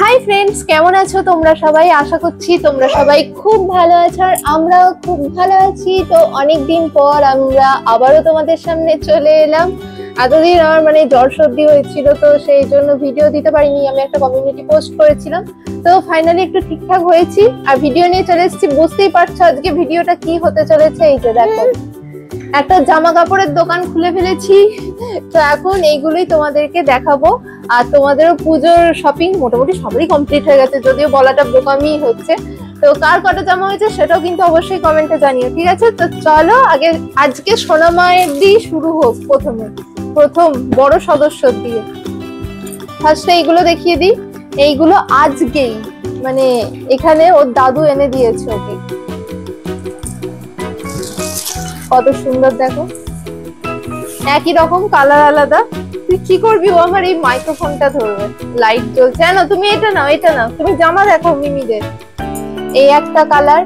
Hi friends, কেমন আছো তোমরা সবাই? আশা করছি তোমরা সবাই খুব ভালো আছো আর আমরাও খুব ভালো আছি। তো অনেকদিন পর আমরা আবারও তোমাদের সামনে চলে এলাম। এতদিন আমার জ্বর সর্দি হয়েছিল, তো সেই জন্য ভিডিও দিতে পারিনি। আমি একটা কমিউনিটি পোস্ট করেছিলাম, তো ফাইনালি একটু ঠিকঠাক হয়েছি আর ভিডিও নিয়ে চলে এসেছি। বুঝতেই পারছো আজকে ভিডিওটা কি হতে চলেছে। এই যে দেখো, একটা জামা কাপড়ের দোকান খুলে ফেলেছি, তো এখন এইগুলোই তোমাদেরকে দেখাবো। আর তোমাদেরও পুজোর শপিং মোটামুটি সবারই কমপ্লিট হয়ে গেছে, যদিও বলাটা বোকামি হচ্ছে। তো কার কটা জামা হয়েছে সেটাও কিন্তু অবশ্যই কমেন্টে জানিও, ঠিক আছে? তো চলো আগে আজকে সোনা মায়ের দিয়ে শুরু হোক। প্রথম বড় সদস্য দিয়ে ফার্স্টে এইগুলো দেখিয়ে দিই। এইগুলো আজকেই এখানে ওর দাদু এনে দিয়েছে ওকে। কত সুন্দর দেখো, একই রকম কালার আলাদা। তুই কি করবি? ও আমার এই মাইক্রোফোনটা ধরবে, লাইট জ্বলছে না। তুমি এটা নাও, এটা নাও। তুমি জামা দেখো মিমিদের। এই একটা কালার,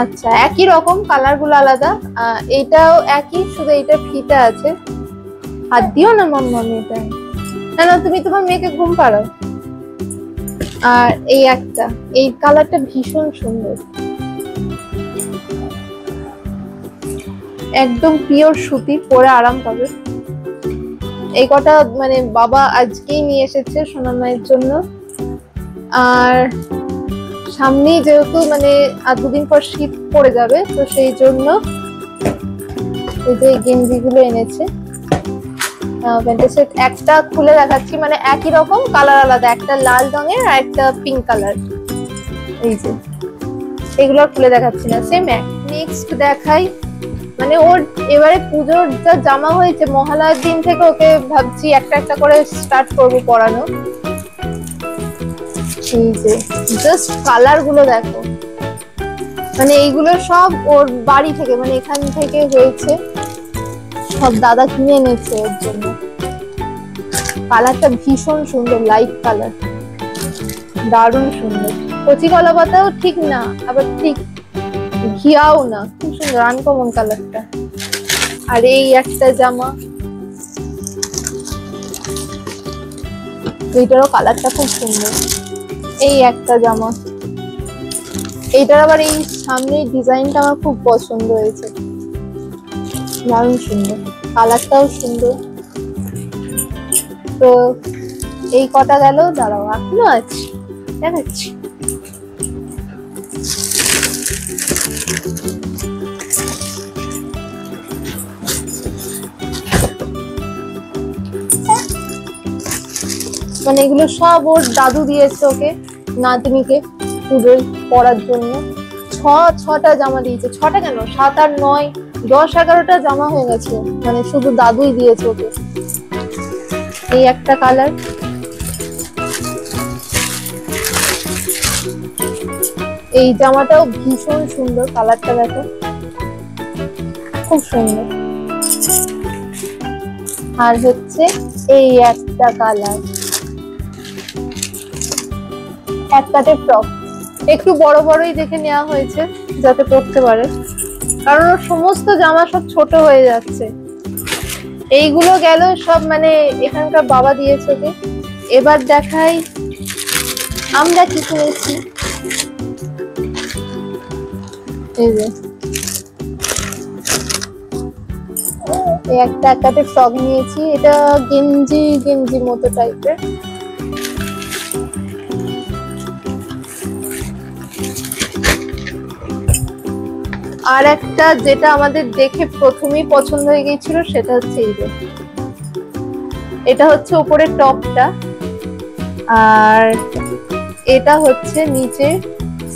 আচ্ছা একই রকম, কালার গুলো আলাদা। এইটাও একই, শুধু এইটা ফিতা আছে। হাত দিও না মাম্মামি, এটা না। তুমি তোমার মেয়েকে ঘুম পাড়াও। আর এই একটা, এই কালারটা ভীষণ সুন্দর, একদম পিওর সুতি, পরে আরাম পাবে। এই কটা বাবা আজকেই নিয়ে এসেছে সোনা মায়ের জন্য। আর সামনেই যেহেতু আর দুদিন পর শীত পড়ে যাবে, তো সেই জন্য এই যে গেঞ্জি গুলো এনেছে। একটা খুলে দেখাচ্ছি, একই রকম কালার আলাদা, একটা লাল রঙের আর একটা পিঙ্ক কালার। এই যে এগুলো খুলে দেখাচ্ছি না, সেম এক। নেক্সট দেখাই, ওর এবারে পুজোর যা জামা হয়েছে, মহালয়ার দিন থেকে ওকে ভাবছি একটা একটা করে স্টার্ট করবো পরানো। এই যে জাস্ট কালার গুলো দেখো, এইগুলো সব ওর বাড়ি থেকে, এখান থেকে হয়েছে, সব দাদা কিনে এনেছে ওর জন্য। কালারটা ভীষণ সুন্দর, লাইট কালার, দারুণ সুন্দর। কচি কলা পাতাও ঠিক না, আবার ঠিক ঘিয়াও না, খুব সুন্দর আনকমন কালারটা। আর এই একটা জামা, এইটারও কালারটা খুব সুন্দর। এই একটা জামা, এইটার আবার এই সামনের ডিজাইনটা আমার খুব পছন্দ হয়েছে, দারুণ সুন্দর, কালারটাও সুন্দর। তো এই কটা গেল, দাঁড়াও এখনো আছে, দেখাচ্ছি। এগুলো সব ওর দাদু দিয়েছে ওকে, নাতনিকে পুজোয় পরার জন্য। ছটা জামা দিয়েছে। ছটা কেন, 7 আর 9, 10, 11টা জামা হয়ে গেছে, শুধু দাদুই দিয়েছে ওকে। এই একটা কালার, এই জামাটাও ভীষণ সুন্দর, কালারটা দেখো খুব সুন্দর। আর হচ্ছে এই একটা কালার, এক কাটের টপ, একটু বড় বড়ই দেখে নেওয়া হয়েছে যাতে পরতে পারে, কারণ ওর সমস্ত জামা সব ছোট হয়ে যাচ্ছে। এইগুলো গেল সব এখানকার বাবা দিয়েছে ওকে। এবার দেখাই আমরা কি কিনেছি। এই যে একটা এক কাটের ফ্রক নিয়েছি, এটা গেঞ্জি মতো টাইপের। আর একটা যেটা আমাদের দেখে প্রথমেই পছন্দ হয়ে গিয়েছিল, সেটা হচ্ছে এই যে, এটা হচ্ছে উপরের টপটা, আর এটা হচ্ছে নিচে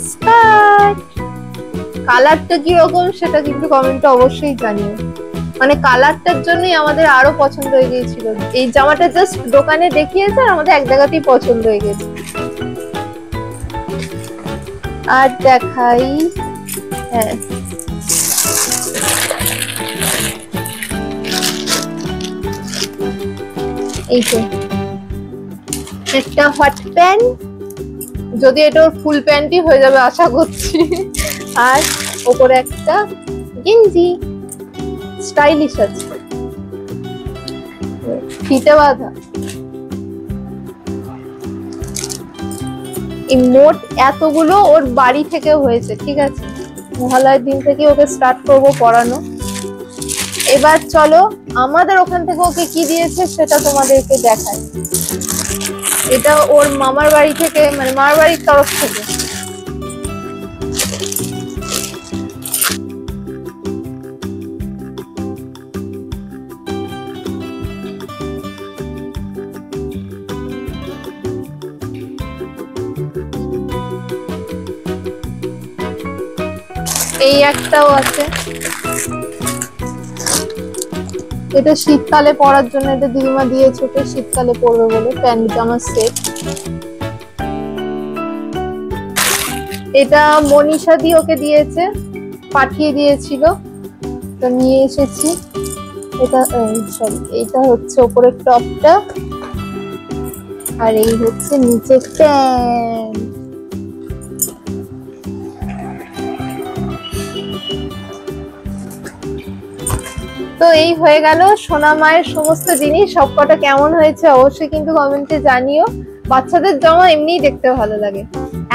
স্কার্ট। কালারটা কিরকম সেটা কিন্তু কমেন্টে অবশ্যই জানিও, কালারটার জন্যই আমাদের আরো পছন্দ হয়ে গিয়েছিল। এই জামাটা জাস্ট দোকানে দেখিয়েছে আর আমাদের এক জায়গাতেই পছন্দ হয়ে গেছে। আর দেখাই, হ্যাঁ এই তো একটা হট প্যান্ট, যদি এটা ওর ফুল প্যান্টই হয়ে যাবে আশা করছি। আর ওপরে একটা গেঞ্জি, স্টাইলিশ আছে, ফিতে বাঁধা। এই মোট এতগুলো ওর বাড়ি থেকে হয়েছে, ঠিক আছে? মহালয়ার দিন থেকে ওকে স্টার্ট করব পড়ানো। এবার চলো আমাদের ওখান থেকে ওকে কি দিয়েছে সেটা তোমাদেরকে দেখাই। এটা ওর মামার বাড়ি থেকে, মানে মামার বাড়ির তরফ থেকে। এই একটাও আছে, এটা শীতকালে পরার জন্য, এটা দিদিমা দিয়েছে ওকে শীতকালে পরবে বলে, প্যান্ট জামার সেট। এটা মনীষা দি ওকে দিয়েছে, পাঠিয়ে দিয়েছিল, তো নিয়ে এসেছি। এটা সরি, এটা হচ্ছে উপরের টপটা, আর এই হচ্ছে নিচে প্যান্ট। তো এই হয়ে গেল সোনা মায়ের সমস্ত জিনিস। সবকটা কেমন হয়েছে অবশ্যই কিন্তু কমেন্টে জানিও। বাচ্চাদের জামা এমনিই দেখতে ভালো লাগে।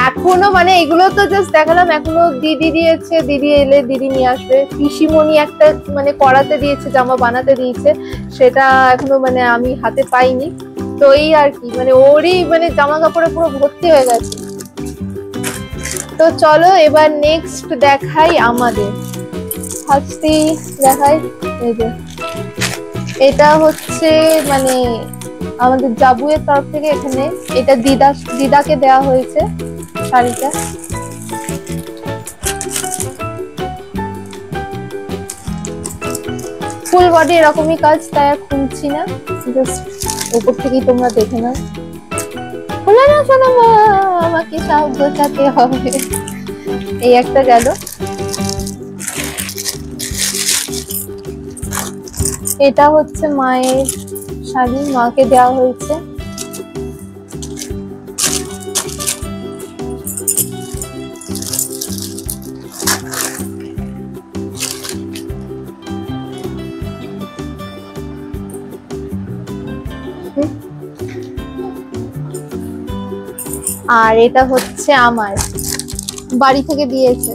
এখনো মানে এগুলো তো জাস্ট দেখালাম, এখনো দিদি দিয়েছে, দিদি এলে দিদি নিয়ে আসবে। পিসিমণি একটা মানে করাতে দিয়েছে, জামা বানাতে দিয়েছে, সেটা এখনো মানে আমি হাতে পাইনি। তো এই আর কি, মানে ওরই মানে জামা কাপড়ে পুরো ভর্তি হয়ে গেছে। তো চলো এবার নেক্সট দেখাই আমাদের। ফার্স্টেই দেখাই, এই যে এটা হচ্ছে মানে আমাদের জাবুয়ের তরফ থেকে এখানে এটা দিদাকে দেওয়া হয়েছে শাড়িটা। ফুল বডি এরকমই কাজ, তাই আর খুলছি না, জাস্ট উপর থেকেই তোমরা দেখে নাও। খুলে না শোনো, আমাকে সব গোছাতে হবে। এই একটা গেল। এটা হচ্ছে মায়ের শাড়ি, মাকে দেওয়া হয়েছে। আর এটা হচ্ছে আমার বাড়ি থেকে দিয়েছে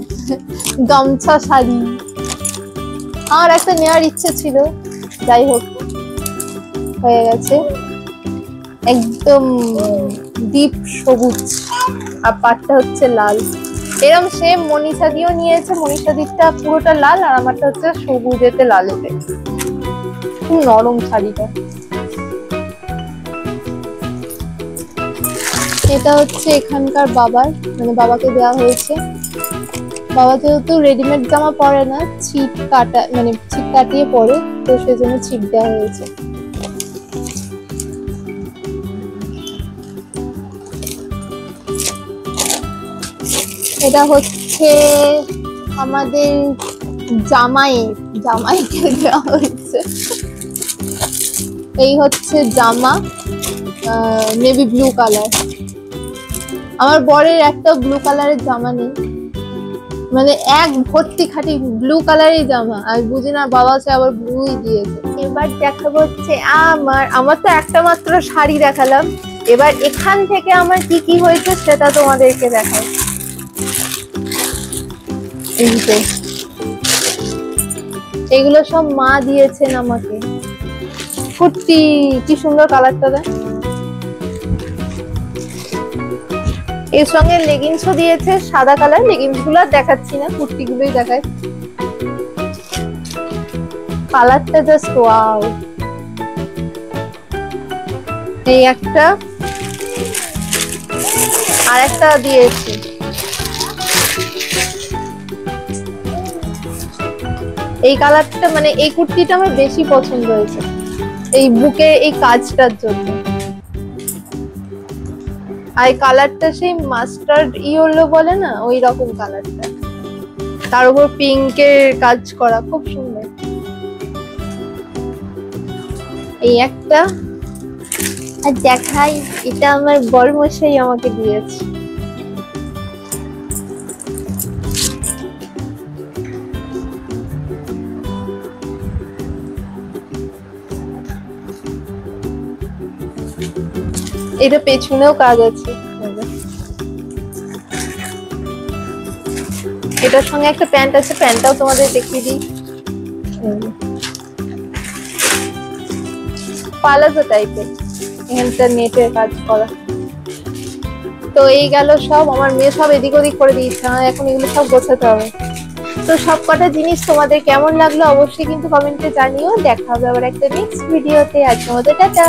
গামছা শাড়ি। আমার একটা নেওয়ার ইচ্ছে ছিল, যাই হোক হয়ে গেছে। একদম ডিপ সবুজ, আর পাটটা হচ্ছে লাল। এরকম সেম মনীষা দিও নিয়েছে, মনীষা দিকটা পুরোটা লাল, আর আমারটা হচ্ছে সবুজেতে লালেতে। খুব নরম শাড়িটা। এটা হচ্ছে এখানকার বাবার, মানে বাবাকে দেওয়া হয়েছে। বাবা যেহেতু রেডিমেড জামা পরে না, ছিট কাটা মানে ছিট কাটিয়ে পরে, তো সেজন্য ছিট দেওয়া হয়েছে। এটা হচ্ছে আমাদের জামাইকে দেওয়া হয়েছে। এই হচ্ছে জামা, নেভি ব্লু কালার। আমার বরের একটা ব্লু কালারের জামা নেই, মানে এক ভর্তি খাঁটি ব্লু কালারের জামা। আমি বুঝি না, বাবা সে আবার ব্লুই দিয়েছে। এবার দেখাবো হচ্ছে আমার তো একটা মাত্র শাড়ি দেখালাম। এবার এখান থেকে আমার কি কি হয়েছে সেটা তোমাদেরকে দেখাই। এগুলো সব মা দিয়েছেন আমাকে। কুর্তি কি সুন্দর কালারটা দেয়। এর সঙ্গে লেগিংসও দিয়েছে সাদা কালার। লেগিংস গুলো দেখাচ্ছি না, কুর্তি গুলোই দেখায়। কালারটা জাস্ট ওয়াও। এই একটা, আর একটা দিয়েছে। এই কালারটা মানে এই কুর্তিটা আমার বেশি পছন্দ হয়েছে, এই বুকের এই কাজটার জন্য। আর কালারটা সেই মাস্টার্ড ইয়েলো বলে না, ওই রকম কালারটা, তার উপর পিঙ্কের কাজ করা, খুব সুন্দর। এই একটা, আর দেখাই, এটা আমার বড়মশাই আমাকে দিয়েছে। এটা পেছনেও কাজ আছে। এটার সঙ্গে একটা প্যান্ট আছে, প্যান্টটাও তোমাদের দেখিয়ে দিই। পালাজো টাইপের, এখানটা নেটের কাজ করা। তো এই গেল সব, আমার মেয়ে সব এদিক ওদিক করে দিয়েছে, এখন এগুলো সব গোছাতে হবে। তো সব কটা জিনিস তোমাদের কেমন লাগলো অবশ্যই কিন্তু কমেন্টে জানিও। দেখা হবে আবার একটা নেক্সট ভিডিওতে। আজকের মতো টাটা।